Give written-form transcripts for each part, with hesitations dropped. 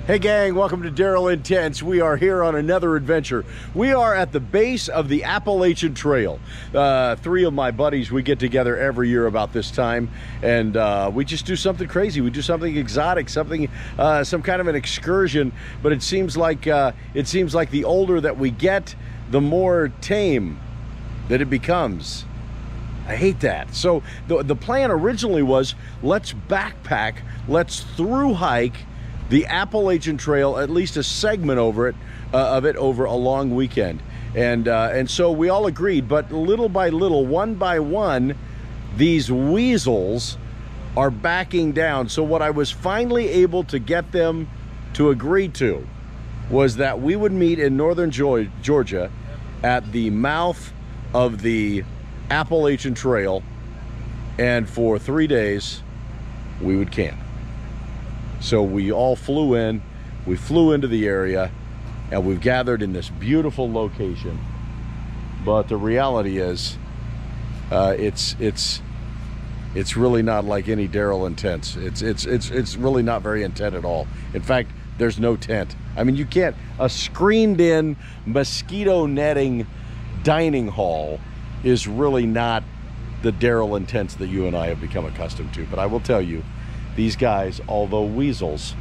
Hey gang, welcome to Daryl Intense. We are here on another adventure. We are at the base of the Appalachian Trail. Three of my buddies, we get together every year about this time, and we just do something crazy. We do something exotic, something, some kind of an excursion. But it seems like the older that we get, the more tame that it becomes. I hate that. So the plan originally was, let's backpack, let's through hike the Appalachian Trail, at least a segment over it, of it over a long weekend. And so we all agreed, but little by little, one by one, these weasels are backing down. So what I was finally able to get them to agree to was that we would meet in northern Georgia at the mouth of the Appalachian Trail, and for 3 days we would camp. So we all flew in, we flew into the area, and we've gathered in this beautiful location. But the reality is, it's really not like any Daryl Intense. It's really not very intent at all. In fact, there's no tent. I mean, you can't, a screened in mosquito netting dining hall is really not the Daryl Intense that you and I have become accustomed to. But I will tell you, these guys, although weasels,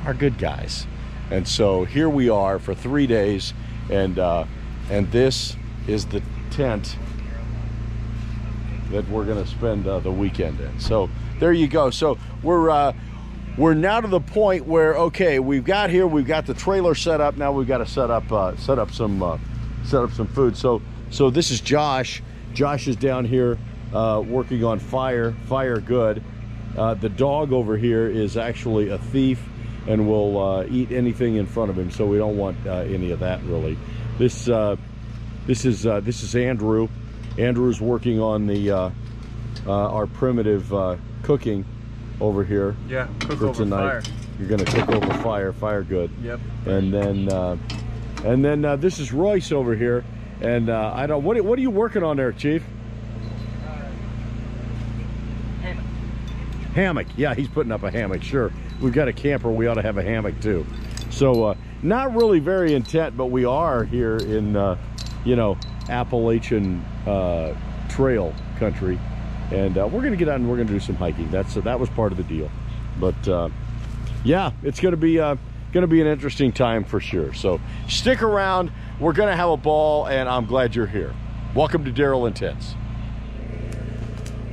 are good guys. And so here we are for 3 days, and this is the tent that we're gonna spend the weekend in. So there you go. So we're now to the point where, okay, we've got the trailer set up. Now we've got to set up some food. So this is Josh. Josh is down here working on fire good. The dog over here is actually a thief and will eat anything in front of him, so we don't want any of that really. This is Andrew. Andrew's working on the our primitive cooking over here. Yeah, cook for over tonight. fire. You're gonna cook over fire good. Yep. And then this is Royce over here. And I don't. What are you working on there, Chief? Hammock. Yeah, he's putting up a hammock. Sure, we've got a camper, we ought to have a hammock too. So not really very intent, but we are here in you know, Appalachian Trail country, and we're gonna get out and we're gonna do some hiking. That was part of the deal. But yeah, it's gonna be an interesting time for sure. So stick around, we're gonna have a ball, and I'm glad you're here. Welcome to Daryl Intense.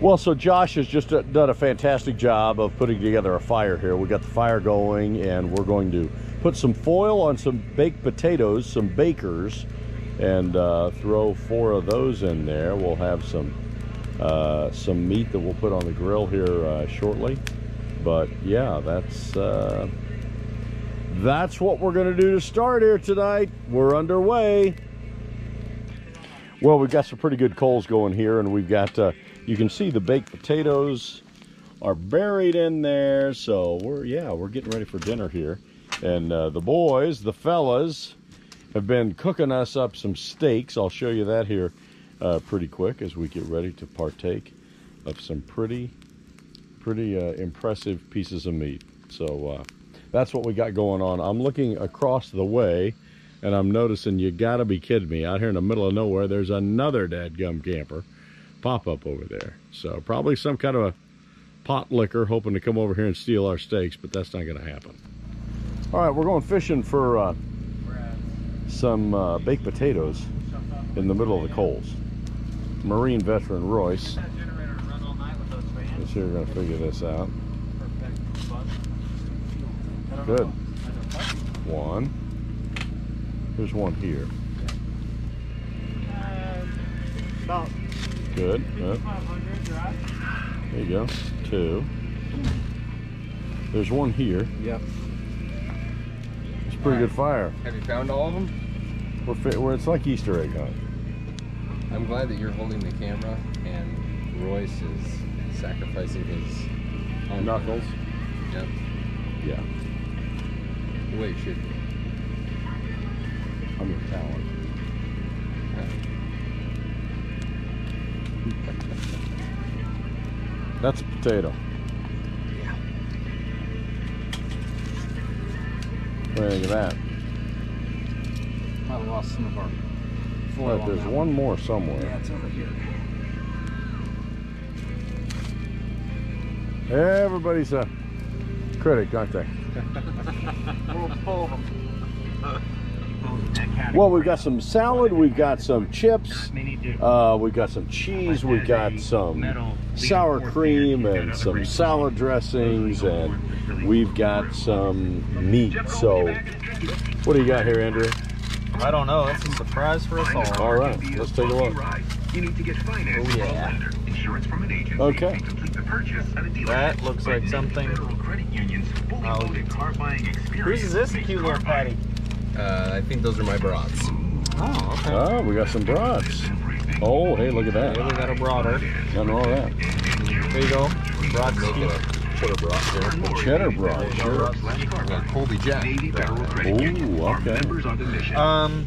Well, so Josh has just done a fantastic job of putting together a fire here. We got the fire going, and we're going to put some foil on some baked potatoes, some bakers, and throw 4 of those in there. We'll have some meat that we'll put on the grill here shortly. But yeah, that's what we're gonna do to start here tonight. We're underway. Well, we've got some pretty good coals going here, and we've got you can see the baked potatoes are buried in there. So we're getting ready for dinner here. And the boys, the fellas, have been cooking us up some steaks. I'll show you that here pretty quick as we get ready to partake of some pretty impressive pieces of meat. So that's what we got going on. I'm looking across the way, and I'm noticing, you gotta be kidding me, out here in the middle of nowhere, there's another dadgum camper pop up over there. So probably some kind of a pot liquor hoping to come over here and steal our steaks, but that's not gonna happen. All right, we're going fishing for some baked potatoes in the middle of the coals. Marine veteran Royce is here gonna figure this out. Good. One. There's one here. About good. There you go. 2. There's one here. Yep. It's pretty good fire. Have you found all of them? It's like Easter egg hunt. I'm glad that you're holding the camera and Royce is sacrificing his own knuckles. Yep. Yeah. The way it should be. I'm your talent. That's a potato. Yeah. What do you think of that? Might have lost some of our foil. But there's one more somewhere. Yeah, it's over here. Everybody's a critic, aren't they? Well, we've got some salad, we've got some chips, we've got some cheese, we've got some sour cream and some salad dressings, and we've got some meat. So, what do you got here, Andrew? I don't know. It's a surprise for us all. All right, let's take a look. You need to get finance Oh, yeah. from a lender, insurance from an agent, Okay. and complete the purchase at a dealer. That looks like something. Federal Credit Union's fully loaded car buying experience. Whose is this makes cute car little buying patty? I think those are my brats. Oh, okay. Oh, we got some brats. Oh, hey, look at Yeah, we that. got a broader. Nothing wrong with that. There you go. Broad Make it skew. a cheddar brat there. Cheddar brat, sure. Yeah, Colby Jack. Navy Federal Credit Ooh, Union are okay. members on the mission.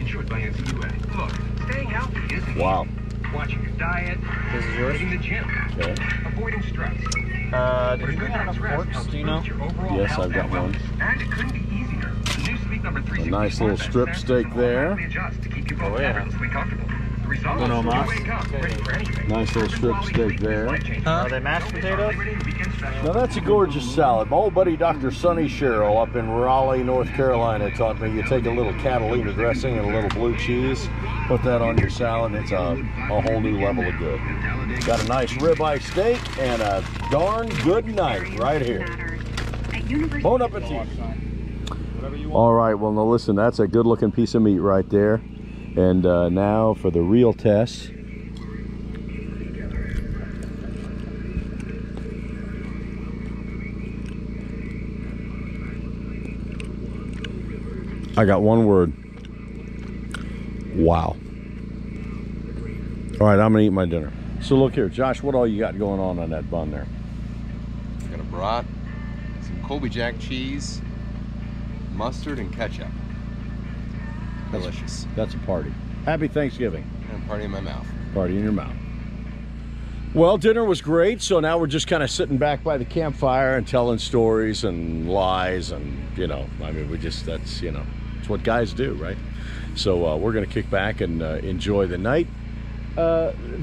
Insured by NCUA. Look, staying healthy isn't Wow. easy. Watching your diet, This is yours? hitting the gym, Okay. avoiding stress. Did you have forks? Do you know? Yes, I've got one. And it couldn't be easier. The new Sleep Number 360 A nice little strip steak there. adjusts to keep you both Oh, yeah. effortlessly comfortable. The result Uno is mas. you wake up ready for anything. Nice little strip steak there. Are they mashed potatoes? Now that's a gorgeous salad. My old buddy Dr. Sonny Sherrill up in Raleigh, North Carolina taught me you take a little Catalina dressing and a little blue cheese, put that on your salad, it's a whole new level of good. Got a nice ribeye steak and a darn good night right here. Bon appetit. All right, well now listen, that's a good looking piece of meat right there. And now for the real test. I got one word. Wow. All right, I'm gonna eat my dinner. So look here, Josh, what all you got going on that bun there? Got a brat, some Colby Jack cheese, mustard, and ketchup. Delicious. That's a party. Happy Thanksgiving. And a party in my mouth. Party in your mouth. Well, dinner was great, so now we're just kind of sitting back by the campfire and telling stories and lies and, you know, I mean, that's, you know, it's what guys do, right? So we're going to kick back and enjoy the night.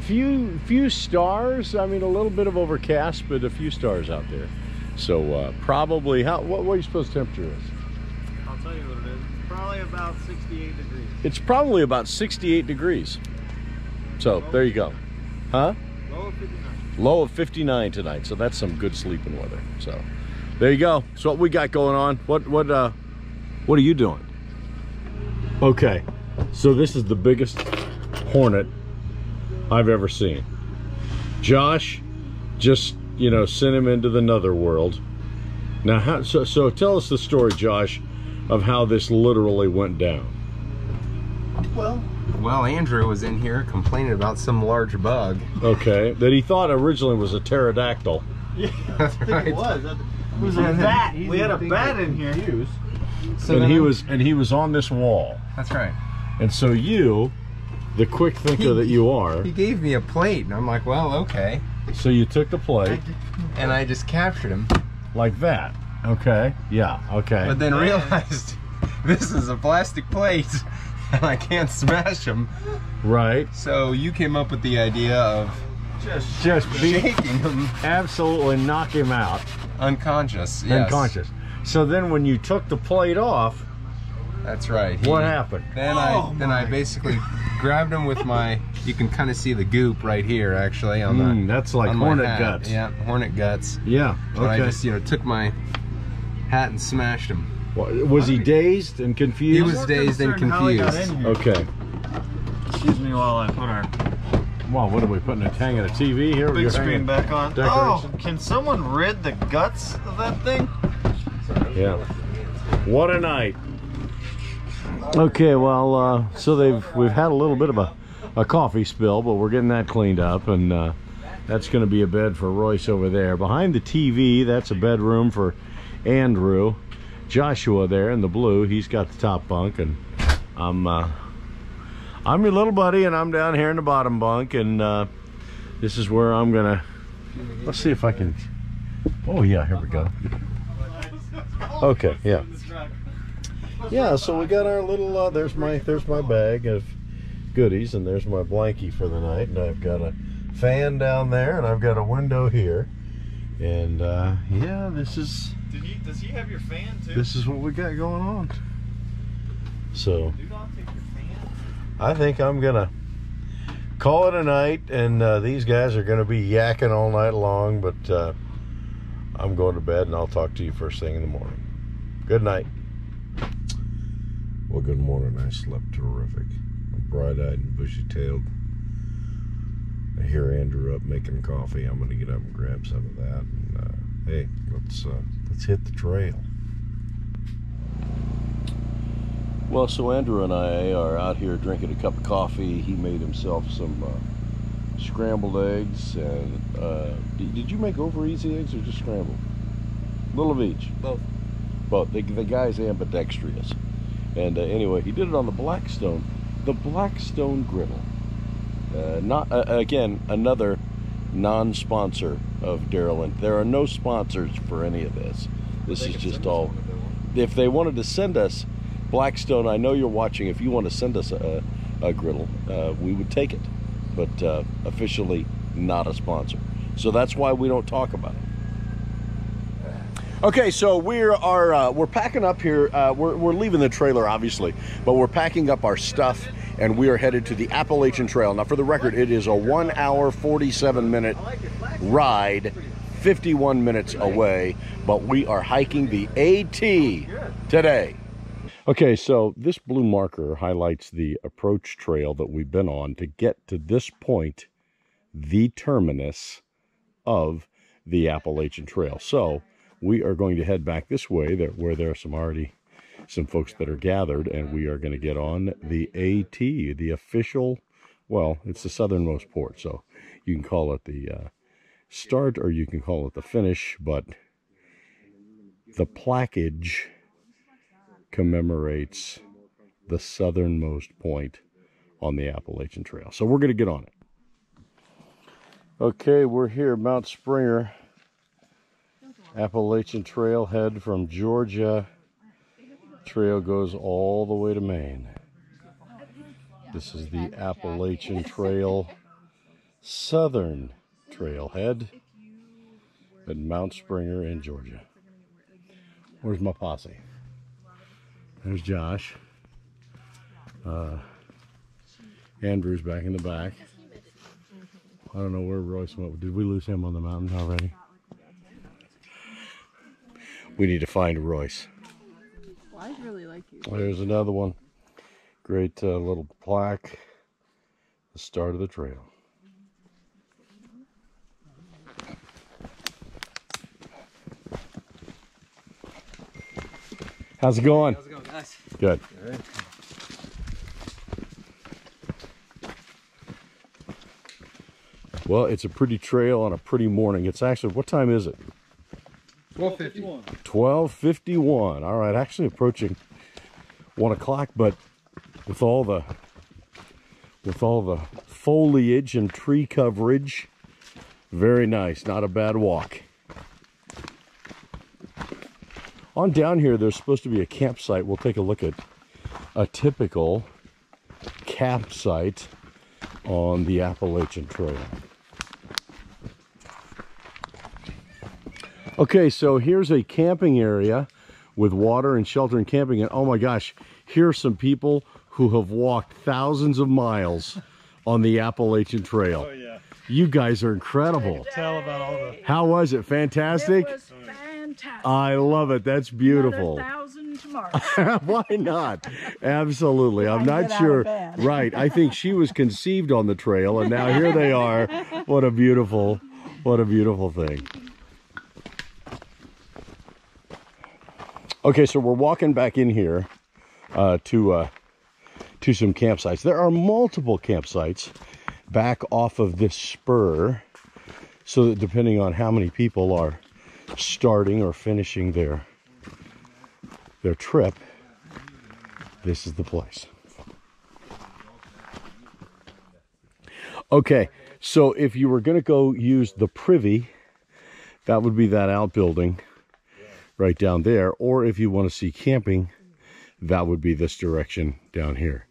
Few stars, I mean, a little bit of overcast, but a few stars out there. So probably, what do you suppose the temperature is? I'll tell you what it is. Probably about 68 degrees. It's probably about 68 degrees. So there you go. Huh? Low of 59. Low of 59 tonight, so that's some good sleeping weather. So there you go. So what we got going on? What are you doing? Okay, so this is the biggest hornet I've ever seen. Josh just, you know, sent him into the netherworld. Now, so tell us the story, Josh, of how this literally went down. Well, Andrew was in here complaining about some large bug. Okay, that he thought originally was a pterodactyl. Yeah, That's right. it was. It was a bat. We had a bat in here. So And then he was on this wall. That's right. And so you, the quick thinker that you are, He gave me a plate, and I'm like, well, okay. so you took the plate And I just captured him. like that. Okay, yeah, okay. But then realized this is a plastic plate, and I can't smash him. Right. So you came up with the idea of Just be shaking him absolutely knock him out. unconscious. Yes. Unconscious. So then when you took the plate off, That's right. what happened? Then I basically grabbed him with my. You can kind of see the goop right here, actually, on the. That's like on my hornet hat. guts. Yeah, hornet guts. Yeah, But I okay. just, took my hat and smashed him. Was he dazed and confused? He was dazed and confused. Okay. Excuse me while I put our Well, what are we putting? Hanging a TV here? big You're screen hanging- back on. decoration. Oh, can someone rid the guts of that thing? Yeah. What a night. Okay, well, so we've had a little bit of a coffee spill, but we're getting that cleaned up, and that's going to be a bed for Royce over there. Behind the TV, that's a bedroom for Andrew. Joshua there in the blue, he's got the top bunk, and I'm your little buddy, and I'm down here in the bottom bunk, and this is where I'm gonna. Let's see if I can. Oh yeah, here we go. Okay, yeah. yeah, so we got our little, there's my bag of goodies, and there's my blankie for the night, and I've got a fan down there, and I've got a window here, and yeah, this is... Does he have your fan too? This is what we got going on. So, Do not take your fan. I think I'm gonna call it a night, and these guys are gonna be yakking all night long, but I'm going to bed, and I'll talk to you first thing in the morning. Good night. Well, good morning. I slept terrific. I'm bright-eyed and bushy-tailed. I hear Andrew up making coffee. I'm gonna get up and grab some of that, and hey, let's hit the trail. Well, so Andrew and I are out here drinking a cup of coffee. He made himself some scrambled eggs, and did you make over easy eggs or just scrambled? A little of each. Both. The guy's ambidextrous, and anyway, he did it on the Blackstone griddle. Not again, another non-sponsor of Daryl, and there are no sponsors for any of this. This is just all. If they wanted to send us Blackstone, I know you're watching. If you want to send us a griddle, we would take it, but officially not a sponsor. So that's why we don't talk about it. Okay, so we're packing up here. We're leaving the trailer, obviously, but we're packing up our stuff, and we are headed to the Appalachian Trail. Now, for the record, it is a 1 hour, 47-minute ride, 51 minutes away, but we are hiking the AT today. Okay, so this blue marker highlights the approach trail that we've been on to get to this point, the terminus of the Appalachian Trail. So we are going to head back this way, where there are some folks that are gathered, and we are going to get on the AT, the official, well, it's the southernmost port, so you can call it the start or you can call it the finish, but the plaquage commemorates the southernmost point on the Appalachian Trail. So we're going to get on it. Okay, we're here, Mount Springer, Appalachian Trailhead from Georgia. Trail goes all the way to Maine. This is the Appalachian Trail Southern Trailhead at Mount Springer in Georgia. Where's my posse? There's Josh. Andrew's back in the back. I don't know where Royce went. Did we lose him on the mountain already? We need to find Royce. Well, I really like you. There's another one. Great little plaque. The start of the trail. How's it going? How's it going, guys? Good. All right. Well, it's a pretty trail on a pretty morning. It's actually, what time is it? 12:51. 12:51. All right, actually approaching 1 o'clock, but with all the foliage and tree coverage, very nice. Not a bad walk. On down here, there's supposed to be a campsite. We'll take a look at a typical campsite on the Appalachian Trail. Okay, so here's a camping area with water and shelter and camping. And oh my gosh, here's some people who have walked thousands of miles on the Appalachian Trail. Oh, yeah. You guys are incredible. Tell about all the... How was it? Fantastic? It was fantastic. I love it. That's beautiful. Another 1,000 tomorrow. Why not? Absolutely. I'm not sure. Right. I think she was conceived on the trail, and now here they are. What a beautiful thing. Okay, so we're walking back in here to some campsites. There are multiple campsites back off of this spur, so that depending on how many people are starting or finishing their trip, this is the place. Okay, so if you were going to go use the privy, that would be that outbuilding right down there, or if you want to see camping, that would be this direction down here.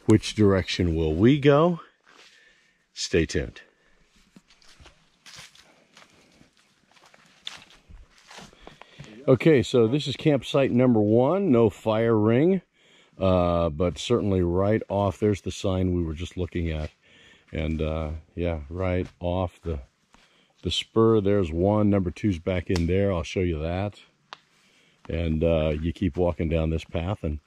Which direction will we go? Stay tuned. Okay, so this is campsite number 1. No fire ring, but certainly right off. There's the sign we were just looking at. And yeah, right off the spur, there's 1. Number 2's back in there. I'll show you that. And you keep walking down this path, and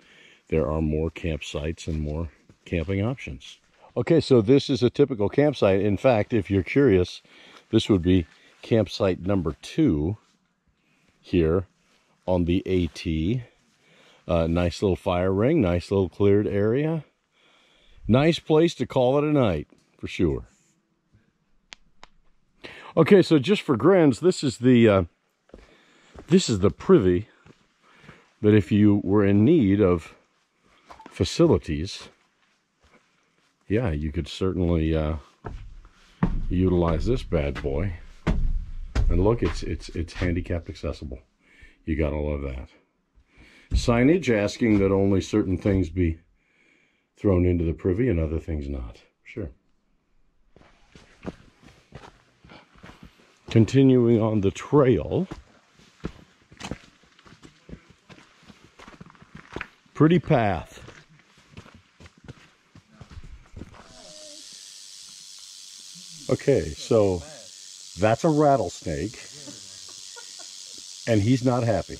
there are more campsites and more camping options. Okay, so this is a typical campsite. In fact, if you're curious, this would be campsite number 2 here on the AT. Nice little fire ring, nice little cleared area. Nice place to call it a night, for sure. Okay, so just for grins, this is the privy that if you were in need of facilities, yeah, you could certainly utilize this bad boy. And look, it's handicapped accessible. You gotta love that. Signage asking that only certain things be thrown into the privy and other things not. Sure. Continuing on the trail. Pretty path. Okay, so that's a rattlesnake, and he's not happy.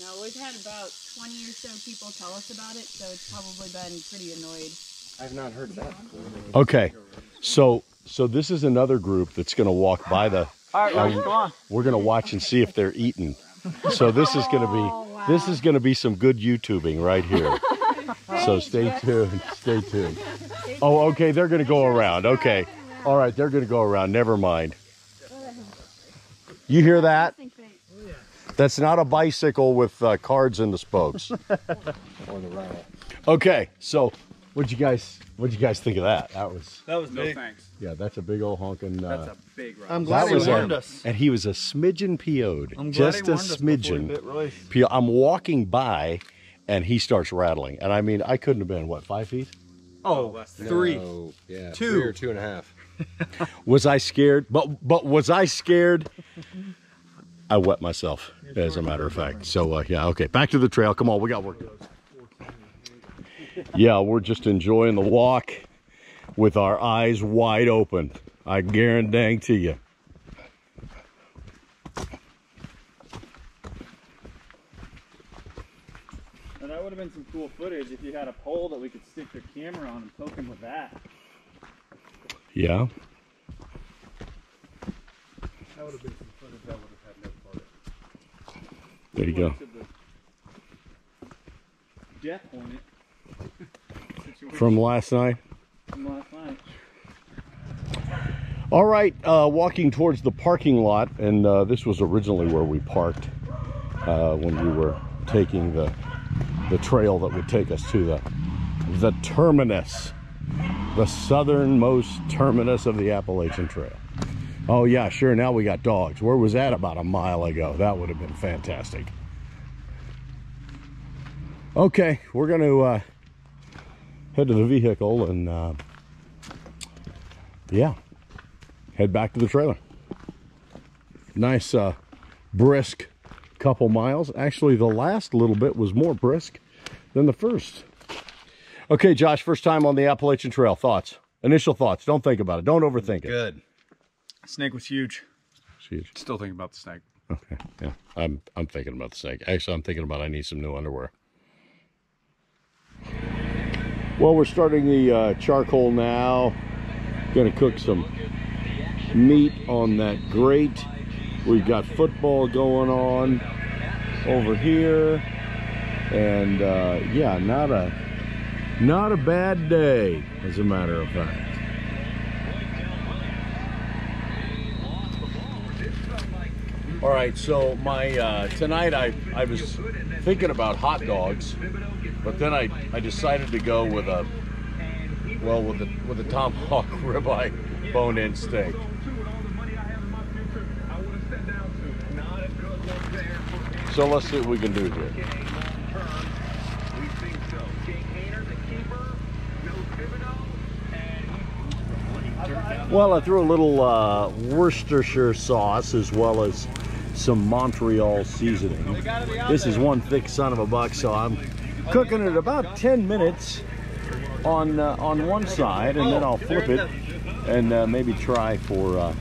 No, we've had about 20 or so people tell us about it, so it's probably been pretty annoyed. I've not heard that before. Okay, so this is another group that's going to walk by the. All right, come on. We're going to watch and see if they're eating. So this is going to be some good YouTubing right here. So stay tuned. Stay tuned. Oh, okay, they're going to go around. Okay. All right, they're going to go around. Never mind. You hear that? That's not a bicycle with cards in the spokes. Or the rattle. Okay, so what'd you guys think of that? That was big. No thanks. Yeah, that's a big old honking. That's a big rock. I'm glad he warned us. And he was a smidgen PO'd. I'm glad Just he a warned us before he smidgen. bit Royce. PO. I'm walking by, and he starts rattling. And I mean, I couldn't have been, what, 5 feet? Oh, 3. No, yeah, 2. 3 or 2.5. Was I scared? But was I scared? I wet myself, as a matter of fact. So, yeah, okay. Back to the trail. Come on, we got work to do. Yeah, we're just enjoying the walk with our eyes wide open. I guarantee you. And that would have been some cool footage if you had a pole that we could stick the camera on and poke him with that. Yeah. That would have been some footage that would have had no part of it. There you go. Death Hornet. From last night. From last night. All right, walking towards the parking lot, and this was originally where we parked when we were taking the trail that would take us to the terminus, the southernmost terminus of the Appalachian Trail. Oh yeah, sure, now we got dogs. Where was that about a mile ago? That would have been fantastic. Okay, we're going to head to the vehicle and yeah, head back to the trailer. Nice brisk couple miles. Actually, the last little bit was more brisk than the first. Okay, Josh, first time on the Appalachian Trail. Thoughts? Initial thoughts. Don't think about it. Don't overthink it. Good. Snake was huge. It's huge. Still thinking about the snake. Okay, yeah. I'm thinking about the snake. Actually, I'm thinking about I need some new underwear. Well, we're starting the charcoal now. Gonna cook some meat on that grate. We've got football going on over here, and yeah, not a bad day, as a matter of fact. All right, so my tonight I was thinking about hot dogs, but then I decided to go with a tomahawk ribeye bone-in steak. So let's see what we can do here. Well, I threw a little Worcestershire sauce as well as some Montreal seasoning. This is one thick son of a buck, so I'm cooking it about 10 minutes on one side, and then I'll flip it and maybe try for,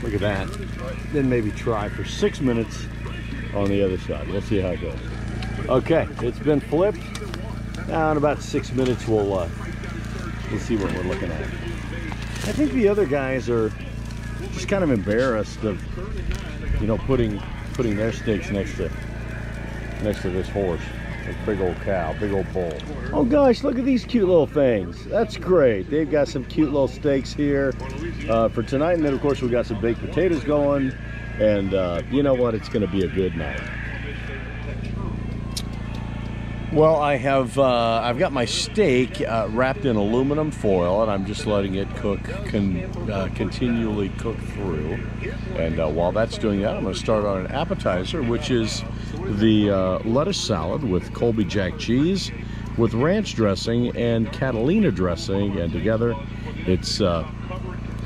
look at that, then maybe try for 6 minutes on the other side. We'll see how it goes. Okay, it's been flipped. Now in about 6 minutes we'll see what we're looking at. I think the other guys are just kind of embarrassed of, you know, putting their steaks next to this horse. This big old cow, big old bull. Oh gosh, look at these cute little things. That's great. They've got some cute little steaks here for tonight, and then of course we got some baked potatoes going, and you know what, it's going to be a good night. Well, I've got my steak wrapped in aluminum foil, and I'm just letting it cook, continually cook through. And while that's doing that, I'm going to start on an appetizer, which is the lettuce salad with Colby Jack cheese, with ranch dressing and Catalina dressing, and together it's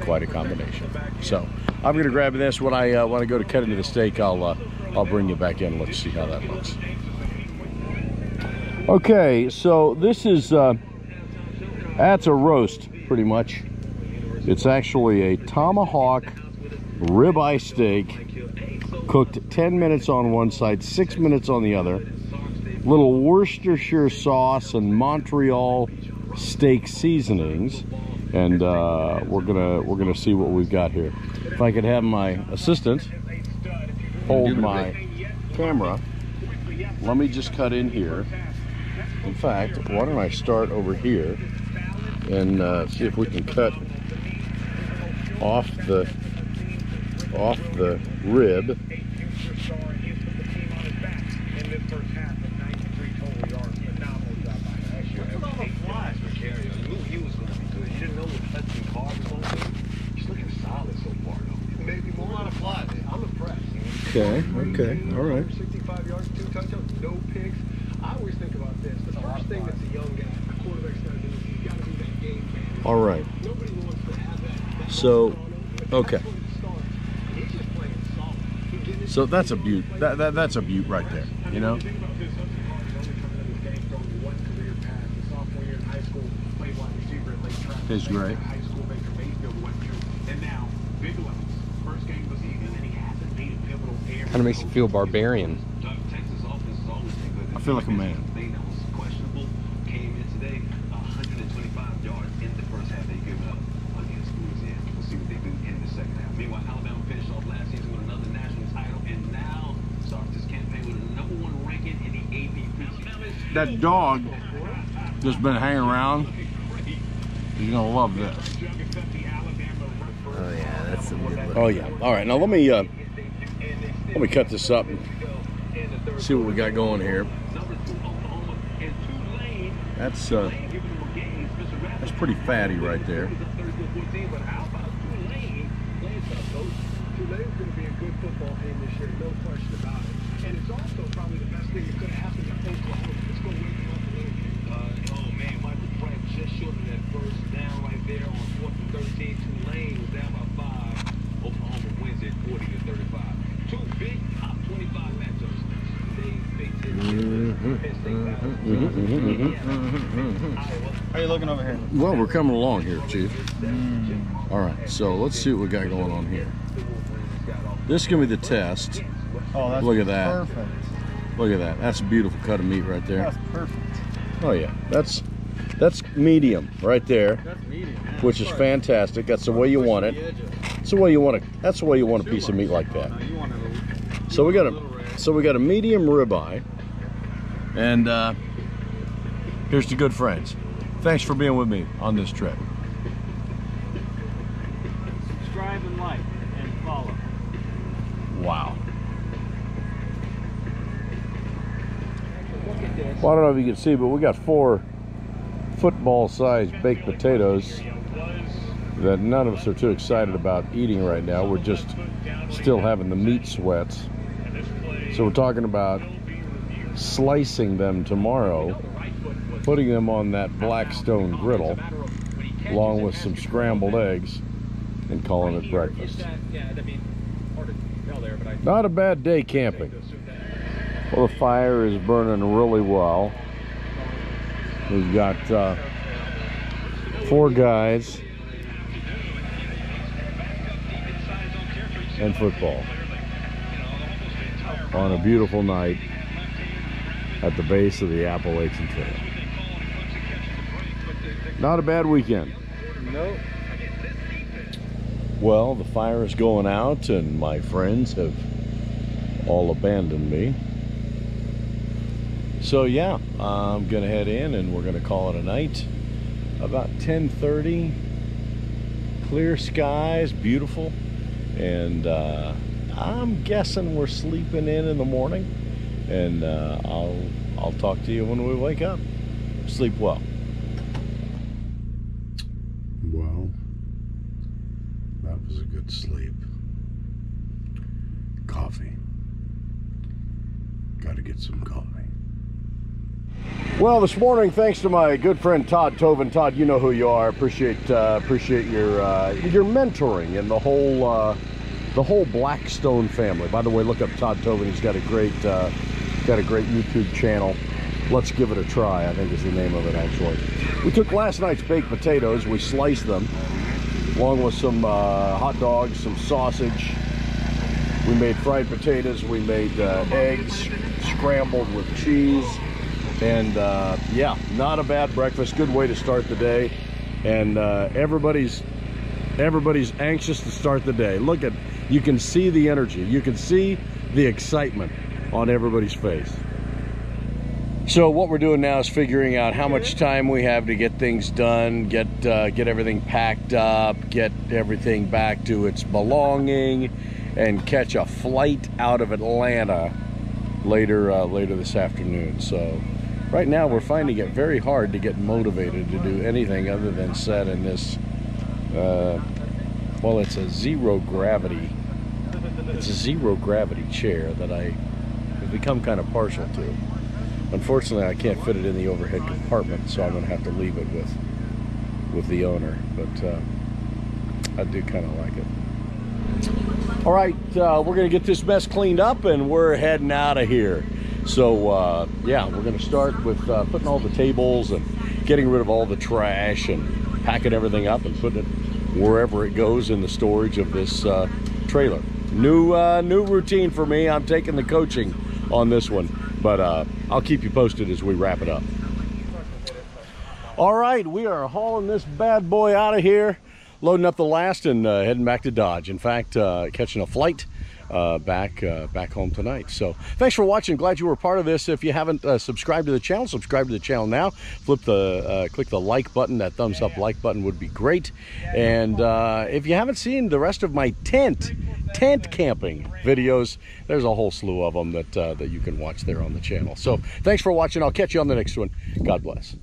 quite a combination. So I'm going to grab this. When I go to cut into the steak, I'll bring you back in. Let's see how that looks. Okay, so this is that's a roast pretty much. It's actually a tomahawk ribeye steak, cooked 10 minutes on one side, 6 minutes on the other. Little Worcestershire sauce and Montreal steak seasonings, and we're gonna see what we've got here. If I could have my assistant hold my camera, let me just cut in here. In fact, why don't I start over here and see if we can cut off the rib. Okay, all right. 65 yards, 2 touchdowns, no picks. I always think about this. The first thing that's a young guy, a quarterback's got to do is he's got to be that game man. All right. Nobody wants to have that. So, okay. So that's a beaut. That's a beaut right there. You know. It's great. Kind of makes you feel barbarian. I feel like a man. Meanwhile, Alabama finished off last season with another national title, and now starts this campaign with a #1 ranking in the AP. That dog just been hanging around. He's gonna love this. Oh yeah, that's some good looking. Oh yeah. All right. Now let me cut this up and see what we got going here. That's pretty fatty right there. Tulane's going to be a good football team this year, no question about it. And it's also probably the best thing that could have happened to Oklahoma. Let's go wake them up a little bit. Oh man, Michael Pratt just short of that first down right there on 4th and 13. Tulane was down by 5. Oklahoma wins it 40-35. Two big top 25 matchups. How are you looking over here? Well, we're coming along here, Chief. All right, so let's see what we got going on here. This is gonna be the test. Oh, that's Look at that. perfect. Look at that. That's a beautiful cut of meat right there. That's perfect. Oh yeah, that's medium right there, That's medium. which is fantastic. That's the way you want it. That's the way you want it. That's the way you want a piece of meat like that. You want a So we got a medium ribeye, and here's to good friends. Thanks for being with me on this trip. subscribe and like and follow. Wow. Well, I don't know if you can see, but we got 4 football-sized baked potatoes that none of us are too excited about eating right now. We're just still having the meat sweats. So we're talking about slicing them tomorrow putting them on that Blackstone griddle, along with some scrambled eggs, and calling it breakfast. Not a bad day camping. Well, the fire is burning really well. We've got 4 guys and football on a beautiful night at the base of the Appalachian Trail. Not a bad weekend. Nope. Well, the fire is going out and my friends have all abandoned me. So yeah, I'm gonna head in and we're gonna call it a night. About 10:30, clear skies, beautiful, and I'm guessing we're sleeping in the morning, and I'll talk to you when we wake up. Sleep well. Well, that was a good sleep. Coffee. Got to get some coffee. Well, this morning, thanks to my good friend Todd Tobin. Todd, you know who you are. Appreciate your mentoring and the whole Blackstone family. By the way, look up Todd Tobin. He's got a great YouTube channel. Let's Give It a Try, I think is the name of it, actually. We took last night's baked potatoes. We sliced them, along with some hot dogs, some sausage. We made fried potatoes. We made eggs scrambled with cheese. And yeah, not a bad breakfast. Good way to start the day. And everybody's anxious to start the day. Look at, you can see the energy. You can see the excitement on everybody's face. So what we're doing now is figuring out how much time we have to get things done, get everything packed up, get everything back to its belonging, and catch a flight out of Atlanta later this afternoon. So right now we're finding it very hard to get motivated to do anything other than sit in this, well, it's a zero gravity chair that I have become kind of partial to. Unfortunately, I can't fit it in the overhead compartment, so I'm going to have to leave it with the owner, but I do kind of like it. All right, we're going to get this mess cleaned up and we're heading out of here. So yeah, we're going to start with putting all the tables and getting rid of all the trash and packing everything up and putting it wherever it goes in the storage of this trailer. New routine for me. I'm taking the coaching on this one, but I'll keep you posted as we wrap it up. All right, we are hauling this bad boy out of here, loading up the last and heading back to Dodge. In fact, catching a flight back home tonight. So thanks for watching. Glad you were part of this. If you haven't subscribed to the channel, subscribe to the channel now. Click the like button. That thumbs up like button would be great. And if you haven't seen the rest of my tent camping videos, there's a whole slew of them that you can watch there on the channel. So thanks for watching. I'll catch you on the next one. God bless.